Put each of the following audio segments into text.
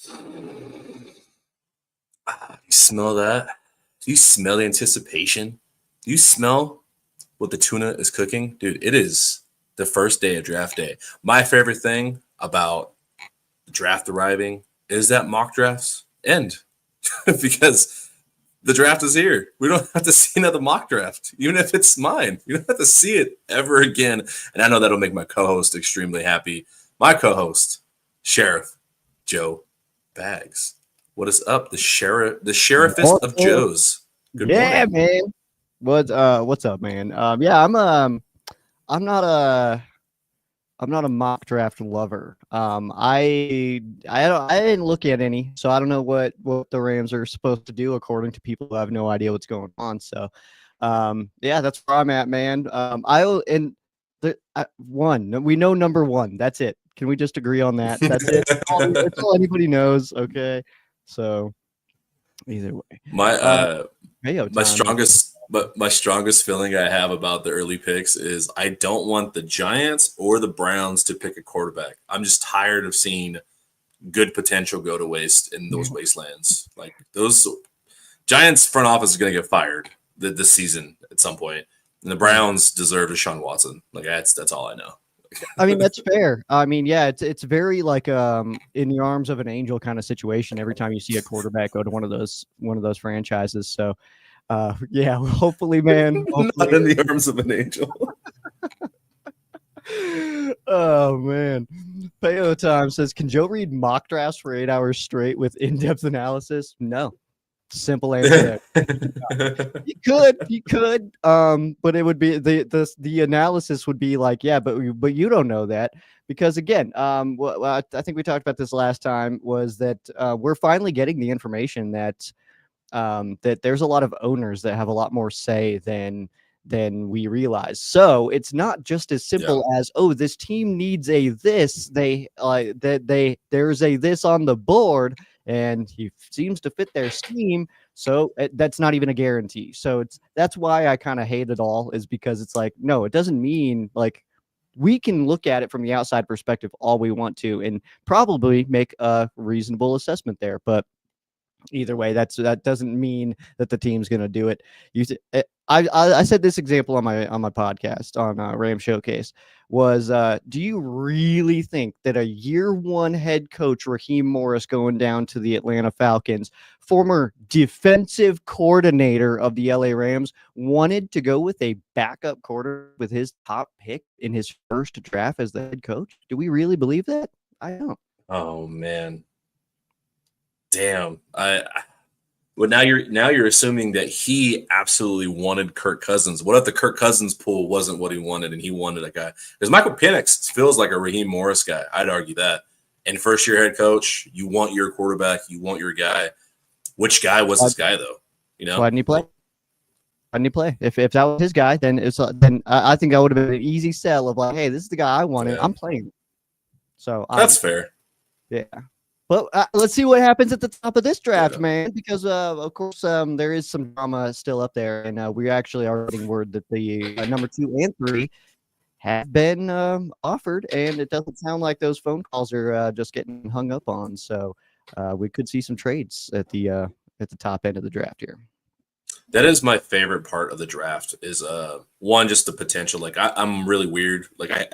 You smell that? Do you smell the anticipation? Do you smell what the tuna is cooking? Dude, it is the first day of draft day. My favorite thing about the draft arriving is that mock drafts end because the draft is here. We don't have to see another mock draft, even if it's mine. You don't have to see it ever again. And I know that'll make my co-host extremely happy. My co-host, Sheriff Joe Bags. What is up? The sheriffest of Joes. Good morning. Man. What's up, man? I'm not a mock draft lover. I didn't look at any, so I don't know what the Rams are supposed to do according to people who have no idea what's going on. So, that's where I'm at, man. We know number one. That's it. Can we just agree on that? That's it. That's all anybody knows. Okay. So either way, my strongest feeling I have about the early picks is I don't want the Giants or the Browns to pick a quarterback. I'm just tired of seeing good potential go to waste in those wastelands. Like those Giants front office is going to get fired this season at some point, and the Browns deserve Deshaun Watson. Like that's all I know. I mean, that's fair. I mean, yeah, it's very like in the arms of an angel kind of situation every time you see a quarterback go to one of those franchises. So, hopefully, man. Hopefully. Not in the arms of an angel. Oh man. Payo Time says, can Joe read mock drafts for 8 hours straight with in-depth analysis? No. Simple answer. He could. But it would be the analysis would be like, yeah, but you don't know that because again, I think we talked about this last time was that we're finally getting the information that there's a lot of owners that have a lot more say than we realize. So it's not just as simple as, oh, this team needs a this. There's a this on the board and he seems to fit their scheme. So that's not even a guarantee. So that's why I kind of hate it all is because it's like, no, it doesn't mean like we can look at it from the outside perspective all we want to and probably make a reasonable assessment there. But either way, that doesn't mean that the team's going to do it. I said this example on my podcast on Ram Showcase was, do you really think that a year one head coach, Raheem Morris, going down to the Atlanta Falcons, former defensive coordinator of the LA Rams, wanted to go with a backup quarterback with his top pick in his first draft as the head coach? Do we really believe that? I don't. Oh man. Damn. Well, now you're assuming that he absolutely wanted Kirk Cousins. What if the Kirk Cousins pool wasn't what he wanted and he wanted a guy? Because Michael Penix feels like a Raheem Morris guy. I'd argue that. And first year head coach, you want your quarterback, you want your guy. Which guy was this guy though? You know, why didn't he play? Why didn't he play? If that was his guy, then I think that would have been an easy sell of like, hey, this is the guy I wanted. Yeah. I'm playing. So that's fair. Yeah. Well, let's see what happens at the top of this draft, man, because, of course, there is some drama still up there, and we actually are getting word that the number 2 and 3 have been offered, and it doesn't sound like those phone calls are just getting hung up on. So we could see some trades at the top end of the draft here. That is my favorite part of the draft is, one, just the potential. Like, I'm really weird. Like, I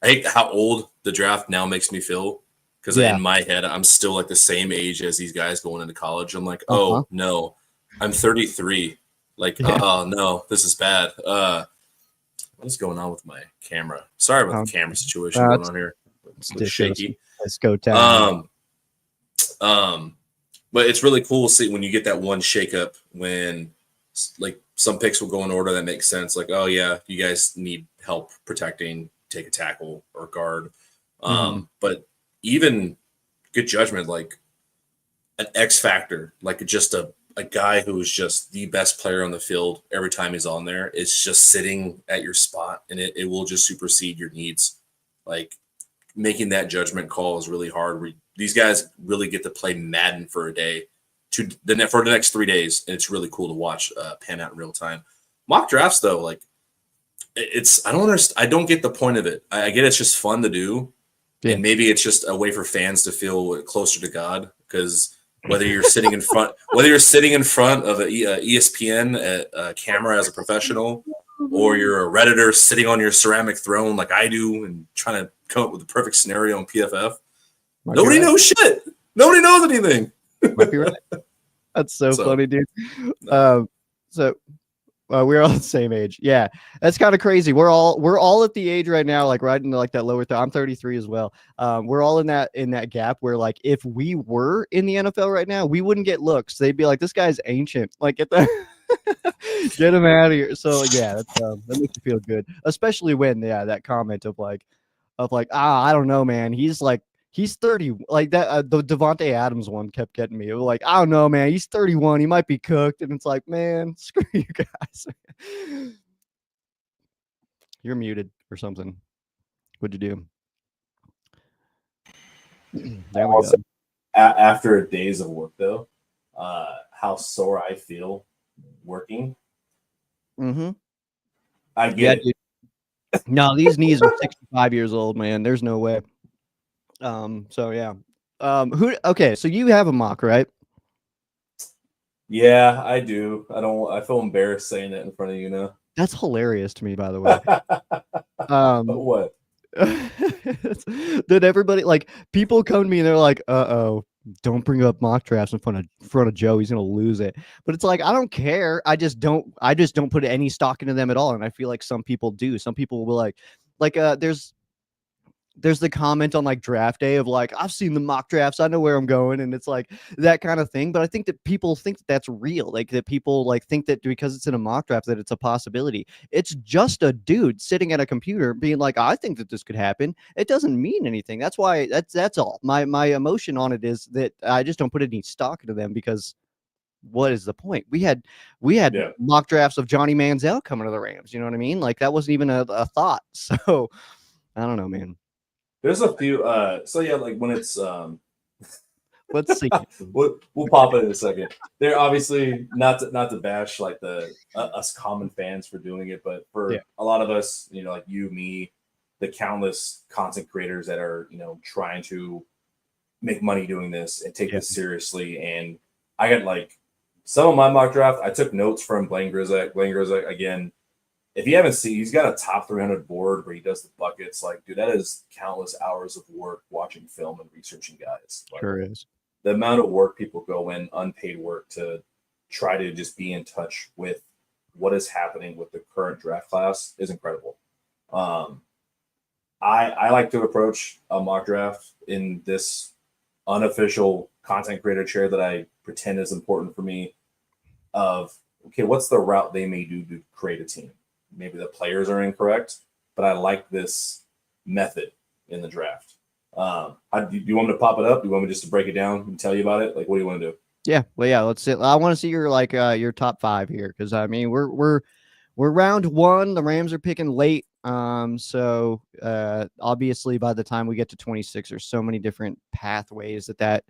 hate how old the draft now makes me feel. Because in my head, I'm still like the same age as these guys going into college. I'm like, oh, no, I'm 33. Like, oh, no, this is bad. What is going on with my camera? Sorry about the camera situation going on here. It's shaky. Let's go down. But it's really cool to see when you get that one shakeup when like some picks will go in order that makes sense. Like, oh, yeah, you guys need help protecting, take a tackle or guard. But even good judgment, like an X factor, like just a guy who is just the best player on the field every time he's on there. It's just sitting at your spot and it will just supersede your needs. Like making that judgment call is really hard. These guys really get to play Madden for a day for the next 3 days. And it's really cool to watch pan out in real time. Mock drafts though, like I don't get the point of it. I get it's just fun to do. Yeah. And maybe it's just a way for fans to feel closer to God, because whether you're sitting in front of a ESPN camera as a professional, or you're a Redditor sitting on your ceramic throne like I do and trying to come up with the perfect scenario on PFF, nobody knows shit. Nobody knows anything. Might be right. That's so funny, dude. We're all the same age. Yeah, that's kind of crazy. We're all at the age right now, like right into like that lower. I'm 33 as well. We're all in that gap where like if we were in the NFL right now, we wouldn't get looks. They'd be like, this guy's ancient. Like get get him out of here. So yeah, that makes you feel good, especially when that comment of like I don't know, man. He's 30. Like that, the Devontae Adams one kept getting me. It was like, I don't know, man. He's 31. He might be cooked. And it's like, man, screw you guys. You're muted or something. What'd you do? There we go. After days of work, though, how sore I feel working. Mm-hmm. I get it. Dude. No, these knees are 65 years old, man. There's no way. So yeah. Okay, so you have a mock, right? Yeah, I do. I feel embarrassed saying that in front of you now. That's hilarious to me, by the way. But what? That everybody, like, people come to me and they're like, "Uh-oh, don't bring up mock drafts in front of Joe. He's gonna lose it." But it's like, I don't care. I just don't put any stock into them at all. And I feel like some people do. Some people will there's the comment on like draft day of like, I've seen the mock drafts, I know where I'm going, and it's like that kind of thing. But I think that people think that that's real, like that people like think that because it's in a mock draft that it's a possibility. It's just a dude sitting at a computer being like, I think that this could happen. It doesn't mean anything. That's why that's all. My emotion on it is that I just don't put any stock into them, because what is the point? We had mock drafts of Johnny Manziel coming to the Rams. You know what I mean? Like that wasn't even a thought. So I don't know, man. There's a few. So yeah, like when it's let's see. we'll pop it in a second. They're obviously not to bash like the us common fans for doing it, but for a lot of us, you know, like you, me, the countless content creators that are, you know, trying to make money doing this and take this seriously. And I got like some of my mock draft, I took notes from Blaine Grizek. Blaine Grizek, again, if you haven't seen, he's got a top 300 board where he does the buckets. Like, dude, that is countless hours of work watching film and researching guys. Like, sure is. The amount of work people go in, unpaid work, to try to just be in touch with what is happening with the current draft class is incredible. I like to approach a mock draft in this unofficial content creator chair that I pretend is important for me of, okay, what's the route they may do to create a team? Maybe the players are incorrect, but I like this method in the draft. Do you want me to pop it up? Do you want me just to break it down and tell you about it? Like, what do you want to do? Yeah, well, yeah. Let's see. I want to see your your top 5 here, because I mean we're round 1. The Rams are picking late. So obviously by the time we get to 26, there's so many different pathways that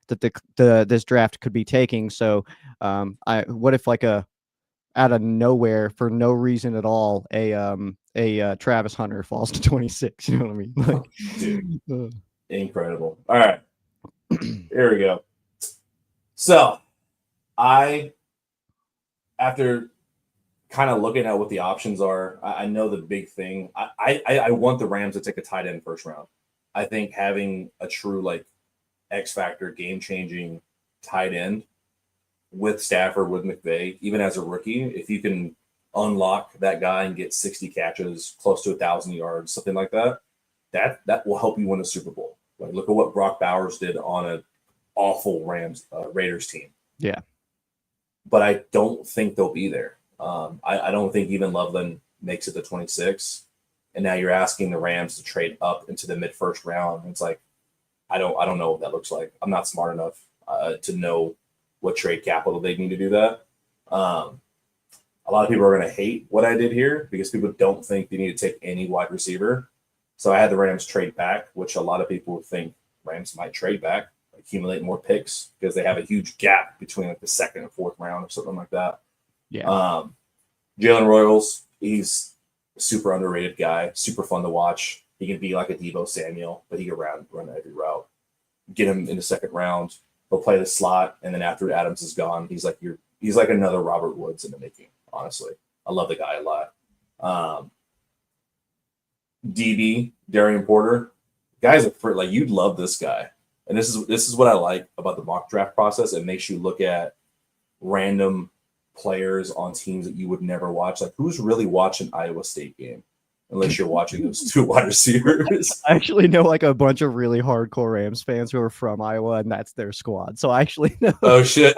this draft could be taking. So what if like out of nowhere, for no reason at all, a Travis Hunter falls to 26. You know what I mean? Like, dude, incredible. All right, here we go. So after kind of looking at what the options are, I know the big thing. I want the Rams to take a tight end first round. I think having a true like X factor, game changing tight end with Stafford, with McVay, even as a rookie, if you can unlock that guy and get 60 catches, close to 1,000 yards, something like that, that will help you win a Super Bowl. Like, look at what Brock Bowers did on an awful Raiders team. Yeah. But I don't think they'll be there. I don't think even Loveland makes it to 26. And now you're asking the Rams to trade up into the mid-first round. It's like, I don't know what that looks like. I'm not smart enough to know what trade capital they need to do that. A lot of people are going to hate what I did here because people don't think they need to take any wide receiver. So I had the Rams trade back, which a lot of people think Rams might trade back, accumulate more picks because they have a huge gap between like the second and fourth round or something like that. Yeah. Jalen Royals, he's a super underrated guy, super fun to watch. He can be like a Debo Samuel, but he can run every route. Get him in the second round. He'll play the slot, and then after Adams is gone, he's like another Robert Woods in the making. Honestly, I love the guy a lot. DB Darian Porter, guys, like you'd love this guy, and this is what I like about the mock draft process. It makes you look at random players on teams that you would never watch. Like, who's really watching Iowa State game unless you're watching those two wide receivers? I actually know like a bunch of really hardcore Rams fans who are from Iowa, and that's their squad. So I actually know. Oh shit!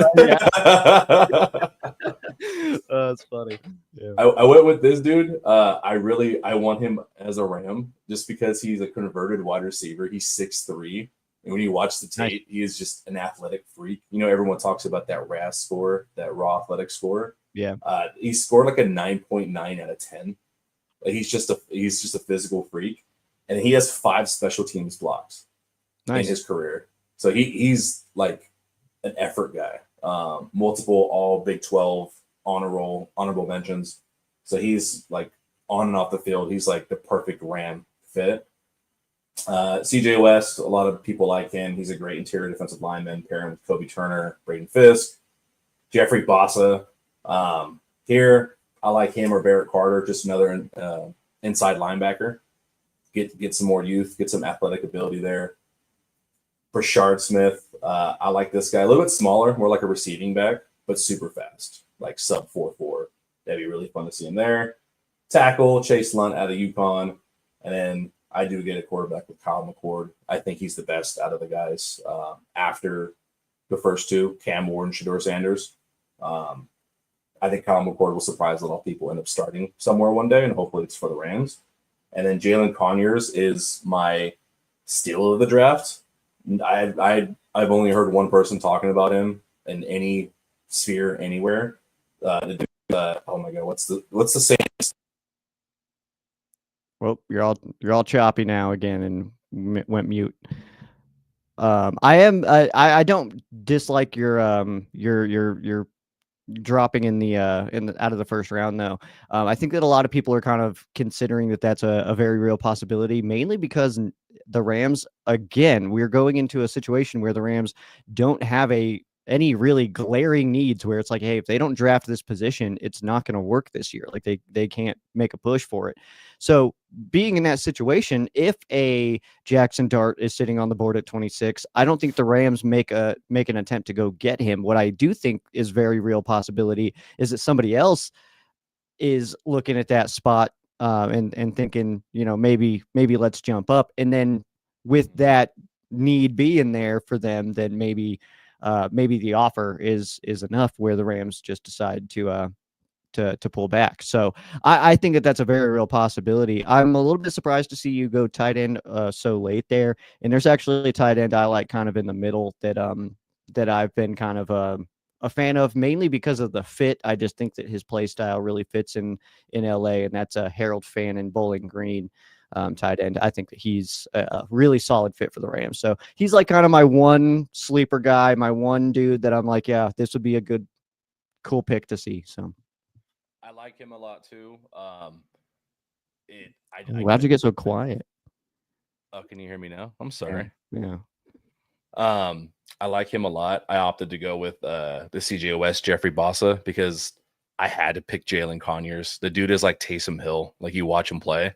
That's funny. Yeah. I went with this dude. I want him as a Ram just because he's a converted wide receiver. He's 6'3", and when you watch the tape, he is just an athletic freak. You know, everyone talks about that RAS score, that raw athletic score. Yeah. He scored like a 9.9 out of 10. Like he's just a physical freak, and he has 5 special teams blocks in his career. So he's like an effort guy. Multiple all Big 12 honorable mentions. So he's like on and off the field. He's like the perfect Ram fit. CJ West, a lot of people like him. He's a great interior defensive lineman, pairing with Kobe Turner, Braden Fisk, Jeffrey Bossa. Here, I like him or Barrett Carter, just another inside linebacker. Get some more youth, get some athletic ability there. Brashard Smith, I like this guy. A little bit smaller, more like a receiving back, but super fast, like sub 4.4. That'd be really fun to see him there. Tackle, Chase Lunt out of UConn. And then I do get a quarterback with Kyle McCord. I think he's the best out of the guys after the first two, Cam Ward and Shedeur Sanders. I think Kyle McCord will surprise a lot of people, end up starting somewhere one day, and hopefully it's for the Rams. And then Jalen Conyers is my steal of the draft. I've only heard one person talking about him in any sphere anywhere. Oh my god, what's the same? Well, you're all choppy now again and went mute. I don't dislike your dropping in the out of the first round though. I think that a lot of people are kind of considering that that's a very real possibility, mainly because the Rams, again, we're going into a situation where the Rams don't have any really glaring needs where it's like, hey, if they don't draft this position, it's not going to work this year. Like they can't make a push for it. So being in that situation, if a Jackson Dart is sitting on the board at 26, I don't think the Rams make an attempt to go get him. What I do think is very real possibility is that somebody else is looking at that spot and thinking, maybe let's jump up. And then with that need being there for them, then maybe the offer is enough where the Rams just decide to pull back. So I think that that's a very real possibility. I'm a little bit surprised to see you go tight end so late there. And there's actually a tight end I like kind of in the middle that I've been kind of a fan of, mainly because of the fit. I just think that his play style really fits in LA, and that's a Harold Fannin, Bowling Green tight end. I think that he's a really solid fit for the Rams. So he's like kind of my one sleeper guy, my one dude that I'm like, yeah, this would be a good, cool pick to see. So I like him a lot too. How'd you get so quiet? Oh, can you hear me now? I'm sorry. Yeah. I like him a lot. I opted to go with the CJ West, Jeffrey Bossa, because I had to pick Jalen Conyers. The dude is like Taysom Hill. Like, you watch him play.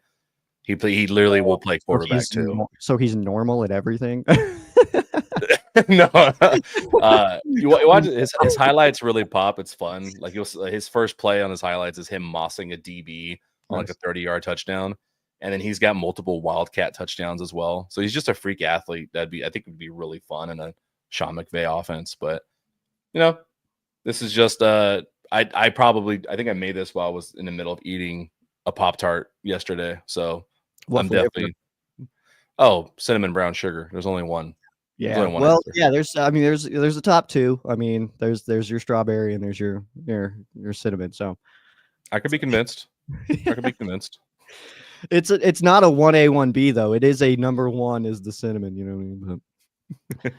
He literally will play quarterback too. So he's normal at everything. No, you watch his highlights really pop. It's fun. Like, his first play on his highlights is him mossing a DB on like a 30-yard touchdown, and then he's got multiple Wildcat touchdowns as well. So he's just a freak athlete. I think would be really fun in a Sean McVay offense. But this is just I think I made this while I was in the middle of eating a Pop-Tart yesterday. So I'm definitely cinnamon brown sugar. There's only one. Yeah. Well, yeah, there's a top two. I mean, there's your strawberry and there's your cinnamon. So I could be convinced. It's not a 1A, 1B though. It is a number one is the cinnamon, you know what I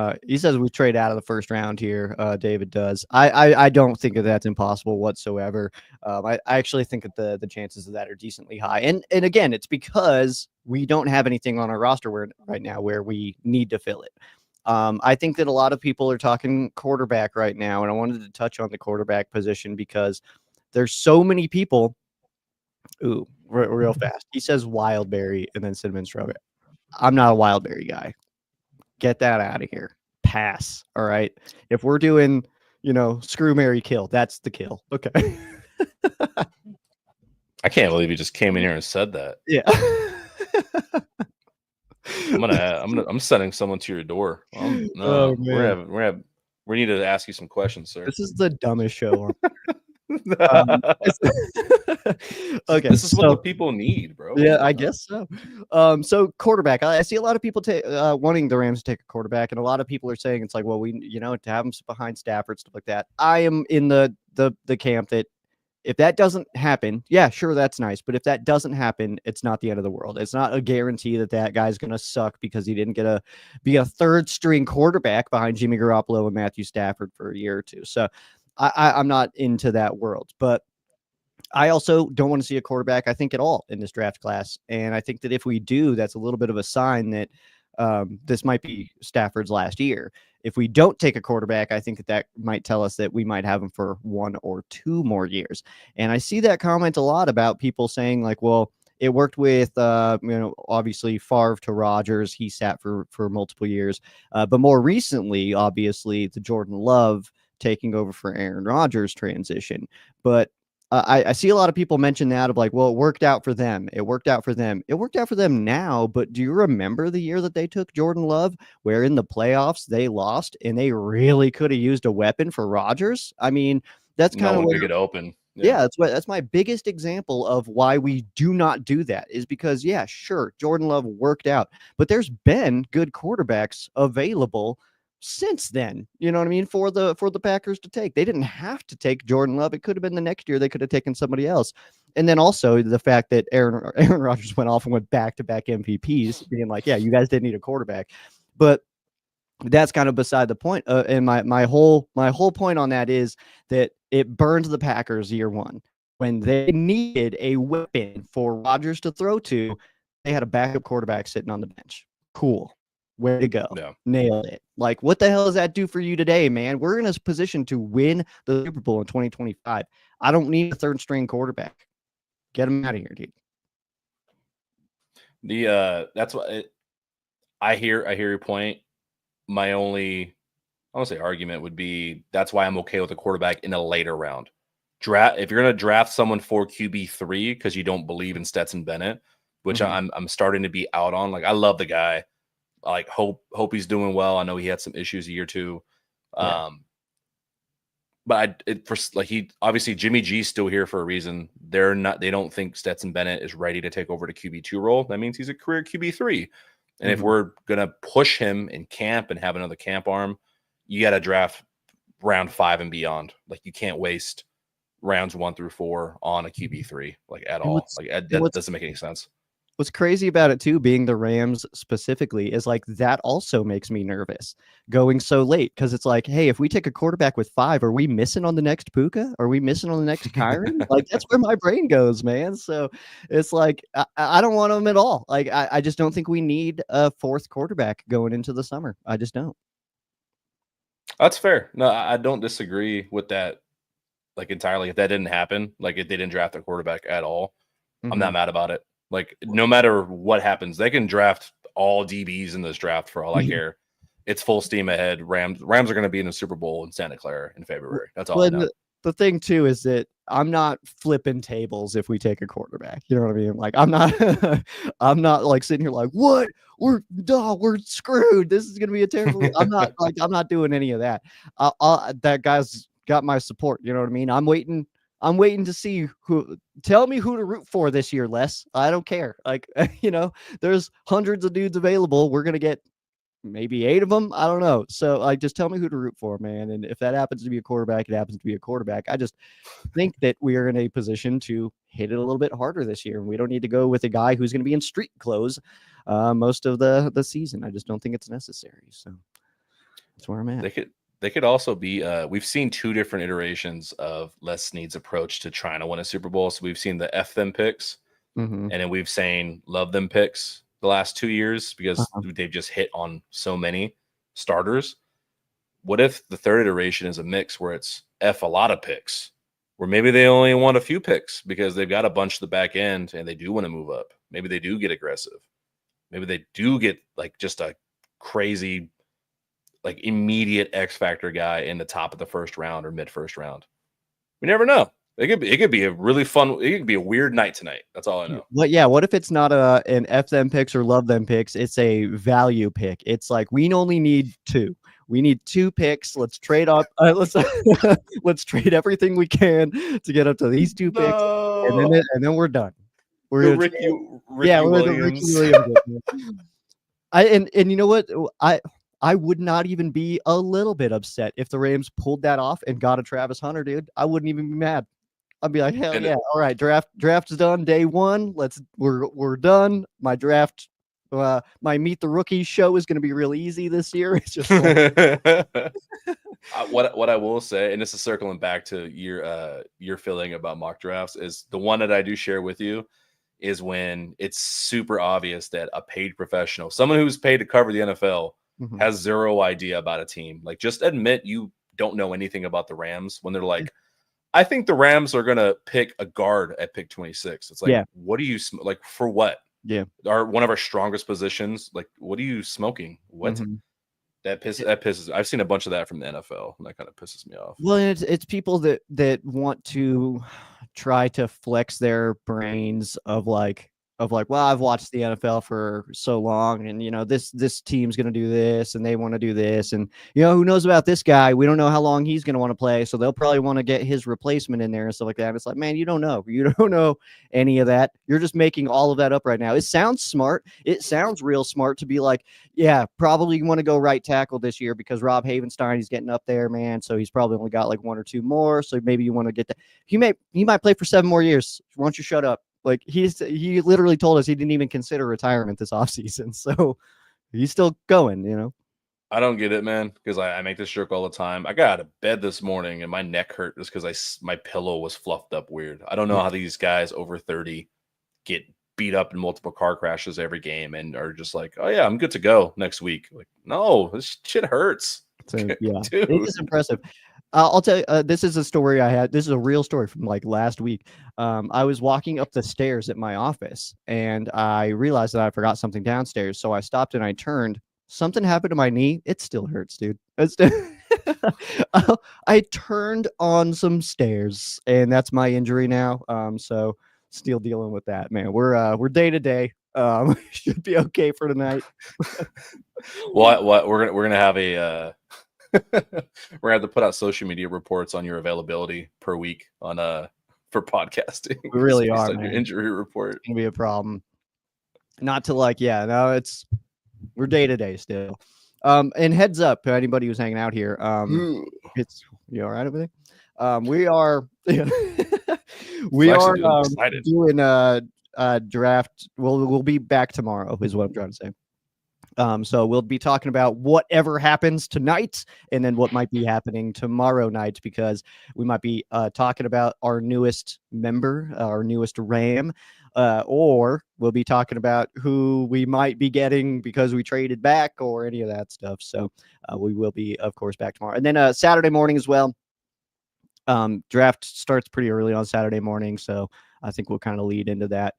mean? He says we trade out of the first round here. David does. I don't think that that's impossible whatsoever. I actually think that the chances of that are decently high. And again, it's because we don't have anything on our roster right now where we need to fill it. I think that a lot of people are talking quarterback right now, and I wanted to touch on the quarterback position because there's so many people. Ooh, real fast. He says Wildberry and then Cinnamon Strawberry. I'm not a Wildberry guy. Get that out of here. Pass. All right. If we're doing, screw, marry, kill, that's the kill. Okay. I can't believe you just came in here and said that. Yeah. I'm sending someone to your door. Oh, man. We need to ask you some questions, sir. This is the dumbest show. Okay, this is what the people need, bro. Yeah, I guess so. So quarterback, I see a lot of people wanting the Rams to take a quarterback, and a lot of people are saying it's like, well, we, to have them behind Stafford, stuff like that. I am in the camp that if that doesn't happen, yeah, sure, that's nice. But if that doesn't happen, it's not the end of the world. It's not a guarantee that guy's going to suck because he didn't be a third string quarterback behind Jimmy Garoppolo and Matthew Stafford for a year or two. So I'm not into that world. But I also don't want to see a quarterback, I think, at all in this draft class. And I think that if we do, that's a little bit of a sign that this might be Stafford's last year. If we don't take a quarterback, I think that might tell us that we might have him for 1 or 2 more years. And I see that comment a lot about people saying like, well, it worked with, obviously Favre to Rodgers. He sat for multiple years. But more recently, obviously, the Jordan Love taking over for Aaron Rodgers transition. But I see a lot of people mention that of like, well, it worked out for them. It worked out for them. It worked out for them now. But do you remember the year that they took Jordan Love, where in the playoffs they lost and they really could have used a weapon for Rodgers? I mean, that's kind of what get open. Yeah, that's my biggest example of why we do not do that is because, yeah, sure, Jordan Love worked out, but there's been good quarterbacks available since then, you know what I mean, for the Packers to take. They didn't have to take Jordan Love. It could have been the next year they could have taken somebody else. And then also the fact that Aaron Rodgers went off and went back-to-back MVPs, being like, yeah, you guys didn't need a quarterback. But that's kind of beside the point. And my whole point on that is that it burns the Packers year one. When they needed a weapon for Rodgers to throw to, they had a backup quarterback sitting on the bench. Cool. Way to go. Yeah. Nailed it. Like, what the hell does that do for you today, man? We're in a position to win the Super Bowl in 2025. I don't need a third string quarterback. Get him out of here, dude. That's what I hear your point. My only, I want to say argument would be that's why I'm okay with a quarterback in a later round. If you're going to draft someone for QB3 because you don't believe in Stetson Bennett, which I'm starting to be out on. Like, I love the guy. I like hope he's doing well. I know he had some issues a year or two. Yeah. But he obviously Jimmy G's still here for a reason. They don't think Stetson Bennett is ready to take over the QB2 role. That means he's a career QB3. And if we're going to push him in camp and have another camp arm, you got to draft round 5 and beyond. Like, you can't waste rounds 1 through 4 on a QB3 like at all. Like, that doesn't make any sense. What's crazy about it too, being the Rams specifically, is like that also makes me nervous going so late, because it's like, hey, if we take a quarterback with 5, are we missing on the next Puka? Are we missing on the next Kyron? Like, that's where my brain goes, man. So it's like I don't want them at all. Like, I just don't think we need a 4th quarterback going into the summer. I just don't. That's fair. No, I don't disagree with that. Like, entirely. If that didn't happen, like if they didn't draft a quarterback at all, I'm not mad about it. Like, no matter what happens, they can draft all DBs in this draft for all I care. It's full steam ahead. Rams are going to be in the Super Bowl in Santa Clara in February. That's all I know. The thing too is that I'm not flipping tables if we take a quarterback. You know what I mean? Like, I'm not like sitting here like, what? We're screwed. This is going to be a terrible. I'm not doing any of that. That guy's got my support. You know what I mean? I'm waiting to see tell me who to root for this year, Les. I don't care. Like, there's hundreds of dudes available. We're going to get maybe 8 of them. I don't know. So, like, just tell me who to root for, man. And if that happens to be a quarterback, it happens to be a quarterback. I just think that we are in a position to hit it a little bit harder this year. We don't need to go with a guy who's going to be in street clothes most of the season. I just don't think it's necessary. So that's where I'm at. They could also be we've seen 2 different iterations of Les Snead's approach to trying to win a Super Bowl. So we've seen the F them picks, and then we've seen love them picks. the last 2 years because Uh-huh. they've just hit on so many starters. What if the third iteration is a mix where it's a lot of picks, where maybe they only want a few picks because they've got a bunch to the back end and they do want to move up. Maybe they do get aggressive. Maybe they do get like just a crazy, like immediate X factor guy in the top of the first round or mid first round. We never know. It could be a really fun. It could be a weird night tonight. That's all I know. But yeah, what if it's not an F them picks or love them picks? It's a value pick. It's like we only need 2. We need 2 picks. Let's trade up. Let's trade everything we can to get up to these 2 picks, and then we're done. We're The gonna Ricky we're the Ricky Williams. Williams. And you know what? I would not even be a little bit upset if the Rams pulled that off and got a Travis Hunter, dude. I wouldn't even be mad. I'd be like, hell And- yeah! All right, draft is done. Day 1. We're done. My draft, my Meet the Rookies show is going to be real easy this year. It's just like, what I will say, and this is circling back to your feeling about mock drafts, is the one that I do share with you is when it's super obvious that a paid professional, someone who's paid to cover the NFL, Mhm. has zero idea about a team. Like, just admit you don't know anything about the Rams when they're like, I think the Rams are going to pick a guard at pick 26. It's like, Yeah. what do you like for what? Yeah. One of our strongest positions. Like, what are you smoking? What? Mhm. That pisses. I've seen a bunch of that from the NFL, and that kind of pisses me off. Well, it's people that want to try to flex their brains of like, well, I've watched the NFL for so long, and you know this team's gonna do this, and they want to do this, and you know who knows about this guy? We don't know how long he's gonna want to play, so they'll probably want to get his replacement in there and stuff like that. And it's like, man, you don't know any of that. You're just making all of that up right now. It sounds smart. It sounds real smart to be like, yeah, probably want to go right tackle this year because Rob Havenstein, he's getting up there, man. So he's probably only got like 1 or 2 more. So maybe you want to get that. He might play for 7 more years. Why don't you shut up? Like he literally told us he didn't even consider retirement this offseason. So he's still going, you know. I don't get it, man, because I make this joke all the time. I got out of bed this morning and my neck hurt just because my pillow was fluffed up weird. I don't know how these guys over 30 get beat up in multiple car crashes every game and are just like, oh yeah, I'm good to go next week. Like, no, this shit hurts. So yeah, Dude. it is impressive. I'll tell you, this is a story I had. This is a real story from like last week. I was walking up the stairs at my office and I realized that I forgot something downstairs. So I stopped and I turned. Something happened to my knee. It still hurts, dude. I turned on some stairs and that's my injury now. So still dealing with that, man. We're day to day. Should be okay for tonight. What we're gonna have a we're gonna have to put out social media reports on your availability per week on for podcasting. We really Based are, on your man. injury report. It's gonna be a problem. Not to like, yeah, no, we're day to day still. And heads up to anybody who's hanging out here. It's you all right over there? We are we are I'm excited. doing a draft. We'll be back tomorrow, is what I'm trying to say. So we'll be talking about whatever happens tonight and then what might be happening tomorrow night, because we might be talking about our newest member, our newest Ram, or we'll be talking about who we might be getting because we traded back or any of that stuff. So we will be, of course, back tomorrow. And then Saturday morning as well. Draft starts pretty early on Saturday morning, so I think we'll kind of lead into that.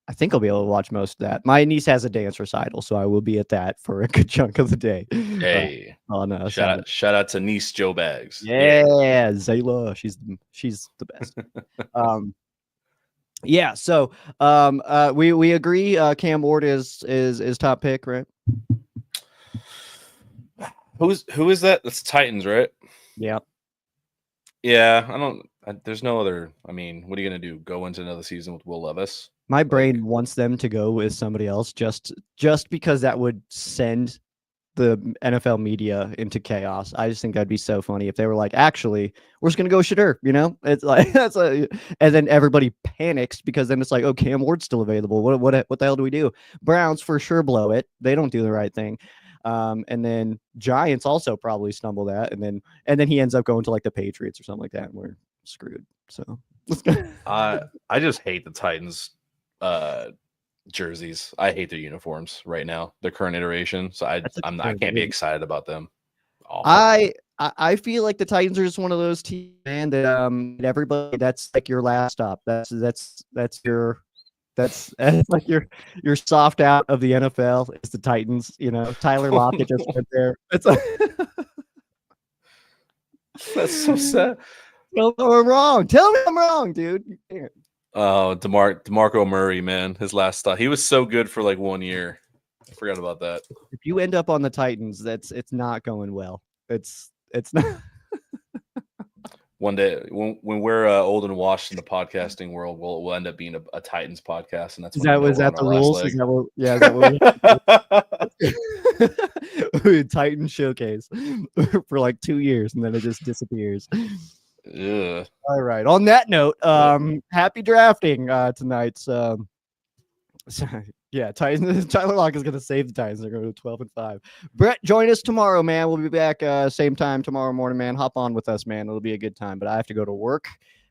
I think I'll be able to watch most of that. My niece has a dance recital, so I will be at that for a good chunk of the day. Hey, on shout out to niece Joe Bags. yeah, Zayla, she's the best. Yeah, so we agree Cam Ward is top pick, right? Who is that? That's Titans, right? Yeah. Yeah, there's no other. I mean, what are you gonna do? Go into another season with Will Levis? My brain wants them to go with somebody else just because that would send the NFL media into chaos. I just think that'd be so funny if they were like, actually, we're just gonna go Shadur, you know? It's like and then everybody panics because then it's like, oh, Cam Ward's still available. What the hell do we do? Browns for sure blow it. They don't do the right thing. And then Giants also probably stumble that, and then he ends up going to like the Patriots or something like that, and we're screwed. So I just hate the Titans Jerseys. I hate their uniforms right now. The current iteration. So I That's a I good can't be one. excited about them. Awful. I feel like the Titans are just one of those teams, man, that everybody, that's like your last stop. That's your that's like your soft out of the NFL is the Titans. You know, Tyler Lockett just went there. It's like, That's so sad. tell me I'm wrong. Tell me I'm wrong, dude. You can't. Oh, DeMarco Murray, man, his last stop. He was so good for like 1 year. I forgot about that. If you end up on the Titans, it's not going well. It's not. One day, when we're old and washed in the podcasting world, we'll end up being a Titans podcast, and that's when Was that we're the on our last rules? leg. Is that what? Yeah, is that what we Titan showcase for like 2 years and then it just disappears. Ugh. All right. On that note, happy drafting tonight. Yeah, Titans. Tyler Lock is going to save the Titans. They're going to 12-5. Brett, join us tomorrow, man. We'll be back same time tomorrow morning, man. Hop on with us, man. It'll be a good time. But I have to go to work.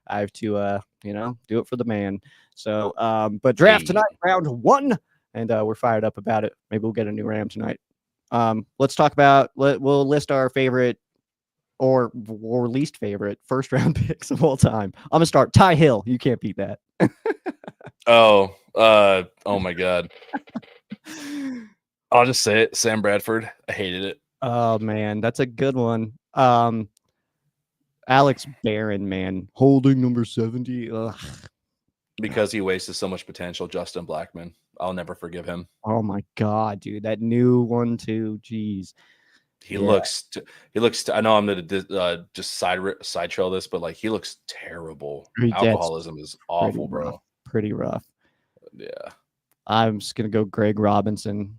I have to, do it for the man. So, but draft tonight, round 1, and we're fired up about it. Maybe we'll get a new Ram tonight. Let's talk about. We'll list our favorite or least favorite first round picks of all time. I'm gonna start Ty Hill. You can't beat that. Oh my God. I'll just say it. Sam Bradford. I hated it. Oh man, that's a good one. Alex Barron, man, holding number 70. Ugh. Because he wasted so much potential. Justin Blackman. I'll never forgive him. Oh my God, dude, that new one too. Jeez. He looks. I know I'm gonna just side trail this, but like he looks terrible. Alcoholism is awful, bro. Pretty rough. Yeah. I'm just gonna go Greg Robinson.